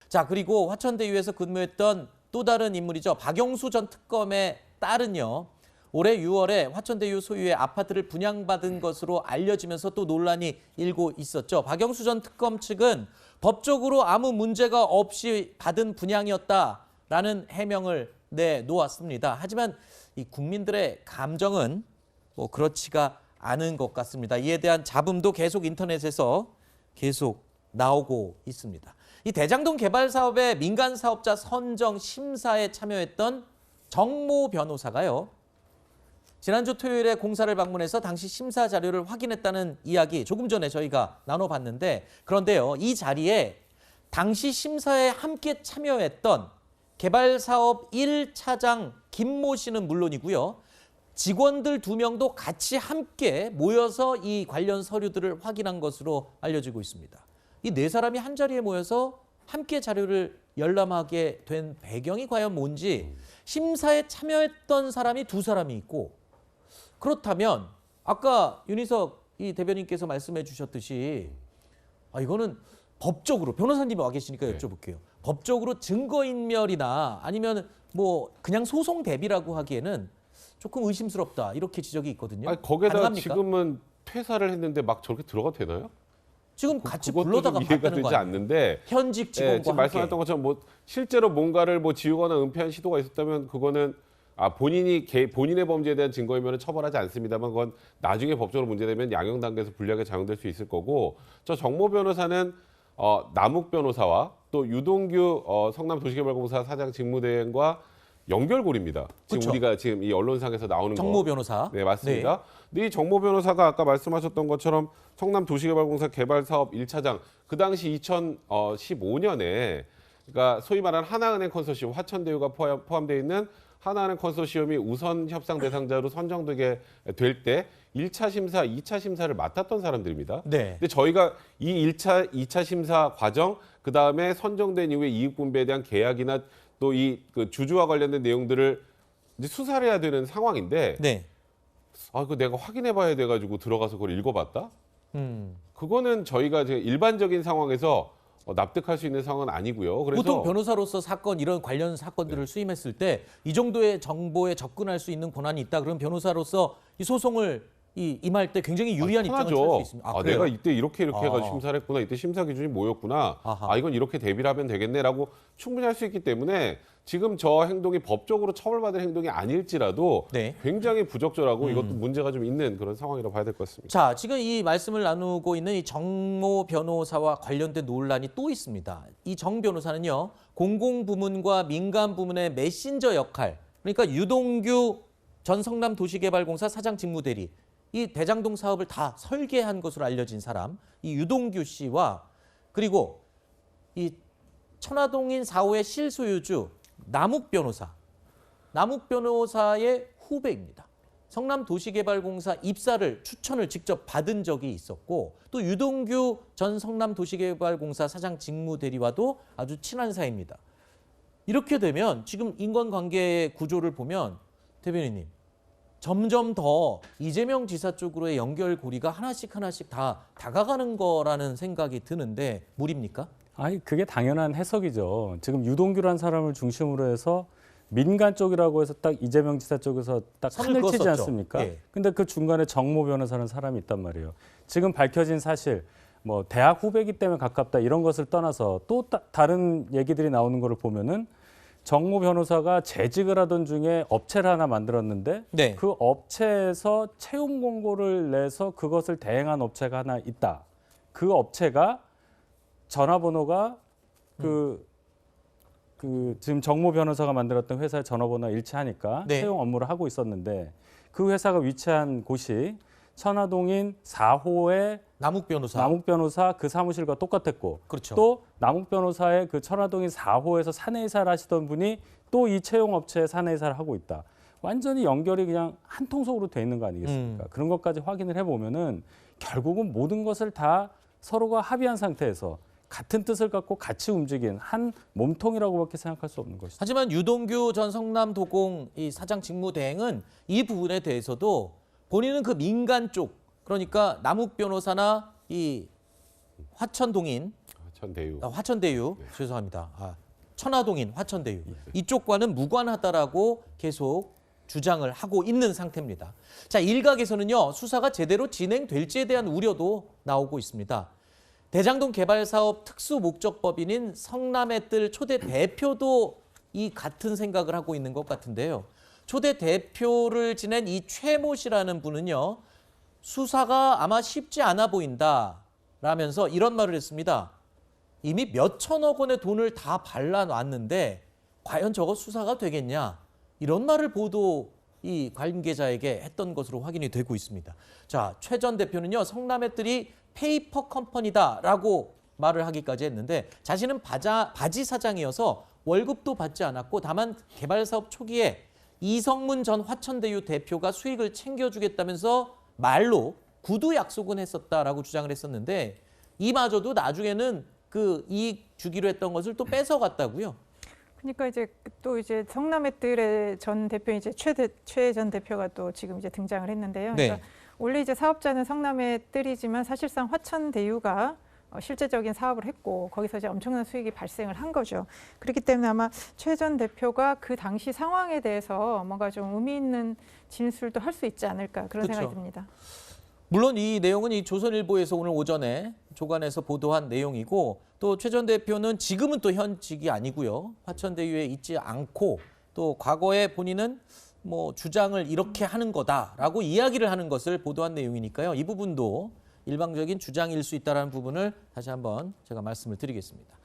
자, 그리고 화천대유에서 근무했던 또 다른 인물이죠. 박영수 전 특검의 딸은요. 올해 6월에 화천대유 소유의 아파트를 분양받은 것으로 알려지면서 또 논란이 일고 있었죠. 박영수 전 특검 측은 법적으로 아무 문제가 없이 받은 분양이었다라는 해명을 내놓았습니다. 하지만 이 국민들의 감정은 뭐 그렇지가 않은 것 같습니다. 이에 대한 잡음도 계속 인터넷에서 계속 나오고 있습니다. 이 대장동 개발 사업의 민간 사업자 선정 심사에 참여했던 정모 변호사가요. 지난주 토요일에 공사를 방문해서 당시 심사 자료를 확인했다는 이야기 조금 전에 저희가 나눠봤는데, 그런데요, 이 자리에 당시 심사에 함께 참여했던 개발사업 1차장 김모 씨는 물론이고요. 직원들 2명도 같이 함께 모여서 이 관련 서류들을 확인한 것으로 알려지고 있습니다. 이 4사람이 한 자리에 모여서 함께 자료를 열람하게 된 배경이 과연 뭔지, 심사에 참여했던 사람이 2사람이 있고, 그렇다면 아까 윤희석 이 대변인께서 말씀해 주셨듯이 이거는 법적으로, 변호사님이 와 계시니까 여쭤볼게요. 법적으로 증거인멸이나 아니면 뭐 그냥 소송 대비라고 하기에는 조금 의심스럽다, 이렇게 지적이 있거든요. 거기에다 가능합니까? 지금은 퇴사를 했는데 막 저렇게 들어가도 되나요? 지금 같이 그것도 불러다가 좀 이해가 봤다는 거 되지 아니에요? 않는데, 현직 직원과 지금 함께. 말씀하셨던 것처럼 뭐 실제로 뭔가를 뭐 지우거나 은폐한 시도가 있었다면 그거는 본인의 범죄에 대한 증거이면은 처벌하지 않습니다만, 그건 나중에 법적으로 문제되면 양형 단계에서 불리하게 작용될 수 있을 거고, 저 정모 변호사는 남욱 변호사와 또 유동규 성남도시개발공사 사장 직무대행과 연결고리입니다. 지금 그쵸. 우리가 지금 이 언론상에서 나오는 정모 변호사. 네, 맞습니다. 근데 이 정모 변호사가 아까 말씀하셨던 것처럼 성남도시개발공사 개발사업 1차장, 그 당시 2015년에 그러니까 소위 말하는 하나은행 컨소시엄, 화천대유가 포함되어 있는 하나은행 컨소시엄이 우선 협상 대상자로 선정되게 될 때 1차 심사, 2차 심사를 맡았던 사람들입니다. 네. 근데 저희가 이 1차, 2차 심사 과정, 그다음에 선정된 이후에 이익 분배에 대한 계약이나 또 이 그 주주와 관련된 내용들을 이제 수사를 해야 되는 상황인데, 네. 그거 내가 확인해 봐야 돼 가지고 들어가서 그걸 읽어봤다? 그거는 저희가 이제 일반적인 상황에서 납득할 수 있는 상황은 아니고요. 그래서 보통 변호사로서 사건, 이런 관련 사건들을 수임했을 때 이 정도의 정보에 접근할 수 있는 권한이 있다. 그럼 변호사로서 이 소송을 임할 때 굉장히 유리한 입장을 취할 수 있습니다. 내가 이때 이렇게 해가지고 심사를 했구나. 이때 심사 기준이 뭐였구나. 아하. 이건 이렇게 대비를 하면 되겠네라고 충분히 할 수 있기 때문에 지금 저 행동이 법적으로 처벌받을 행동이 아닐지라도 네. 굉장히 부적절하고 이것도 문제가 좀 있는 그런 상황이라고 봐야 될 것 같습니다. 자, 지금 이 말씀을 나누고 있는 이 정모 변호사와 관련된 논란이 또 있습니다. 이 정 변호사는요, 공공부문과 민간부문의 메신저 역할, 그러니까 유동규 전 성남도시개발공사 사장 직무대리, 이 대장동 사업을 다 설계한 것으로 알려진 사람, 이 유동규 씨와 그리고 이 천화동인 4호의 실소유주 남욱 변호사의 후배입니다. 성남도시개발공사 입사를 추천을 직접 받은 적이 있었고, 또 유동규 전 성남도시개발공사 사장 직무대리와도 아주 친한 사이입니다. 이렇게 되면 지금 인간관계 구조를 보면 대변인님, 점점 더 이재명 지사 쪽으로의 연결고리가 하나씩 다 다가가는 거라는 생각이 드는데 무리입니까? 그게 당연한 해석이죠. 지금 유동규라는 사람을 중심으로 해서 민간 쪽이라고 해서 딱 이재명 지사 쪽에서 딱 선을 칸을 치지 그었었죠. 않습니까? 예. 근데 그 중간에 정모 변호사라는 사람이 있단 말이에요. 지금 밝혀진 사실, 뭐 대학 후배기 때문에 가깝다 이런 것을 떠나서 또 다른 얘기들이 나오는 거를 보면은 정모 변호사가 재직을 하던 중에 업체를 하나 만들었는데, 네. 그 업체에서 채용 공고를 내서 그것을 대행한 업체가 하나 있다. 그 업체가 전화번호가 지금 정모 변호사가 만들었던 회사의 전화번호가 일치하니까 네. 채용 업무를 하고 있었는데, 그 회사가 위치한 곳이 천화동인 4호의 남욱 변호사 그 사무실과 똑같았고, 그렇죠. 또 남욱 변호사의 그 천화동인 4호에서 사내이사를 하시던 분이 또 이 채용업체에 사내이사를 하고 있다. 완전히 연결이 그냥 한 통속으로 돼 있는 거 아니겠습니까? 그런 것까지 확인을 해보면은 결국은 모든 것을 다 서로가 합의한 상태에서 같은 뜻을 갖고 같이 움직인 한 몸통이라고밖에 생각할 수 없는 것이죠. 하지만 유동규 전 성남도공 이 사장 직무대행은 이 부분에 대해서도 본인은 그 민간 쪽, 그러니까 남욱 변호사나 이 화천동인 천대유. 화천대유 죄송합니다. 천화동인 화천대유 이쪽과는 무관하다라고 계속 주장을 하고 있는 상태입니다. 자, 일각에서는요, 수사가 제대로 진행될지에 대한 우려도 나오고 있습니다. 대장동 개발 사업 특수목적법인인 성남의뜰 초대 대표도 이 같은 생각을 하고 있는 것 같은데요. 초대 대표를 지낸 이 최모 씨라는 분은요, 수사가 아마 쉽지 않아 보인다라면서 이런 말을 했습니다. 이미 몇 천억 원의 돈을 다 발라놨는데 과연 저거 수사가 되겠냐? 이런 말을 이 관계자에게 했던 것으로 확인이 되고 있습니다. 자, 최 전 대표는요, 성남의뜰이 페이퍼 컴퍼니다라고 말을 하기까지 했는데 자신은 바지 사장이어서 월급도 받지 않았고 다만 개발 사업 초기에 이성문 전 화천대유 대표가 수익을 챙겨주겠다면서 말로 구두 약속은 했었다라고 주장을 했었는데 이마저도 나중에는 그 이익 주기로 했던 것을 또 뺏어갔다고요. 그러니까 또 성남의뜰의 전 대표 최 전 대표가 또 지금 등장을 했는데요. 네. 그러니까 원래 사업자는 성남의뜰이지만 사실상 화천대유가 실제적인 사업을 했고 거기서 엄청난 수익이 발생을 한 거죠. 그렇기 때문에 아마 최 전 대표가 그 당시 상황에 대해서 뭔가 좀 의미 있는 진술도 할 수 있지 않을까 그런 그렇죠. 생각이 듭니다. 물론 이 내용은 이 조선일보에서 오늘 오전에 조간에서 보도한 내용이고 또 최 전 대표는 지금은 또 현직이 아니고요. 화천대유에 있지 않고 또 과거에 본인은 뭐 주장을 이렇게 하는 거다라고 이야기를 하는 것을 보도한 내용이니까요. 이 부분도 일방적인 주장일 수 있다는 부분을 다시 한번 제가 말씀을 드리겠습니다.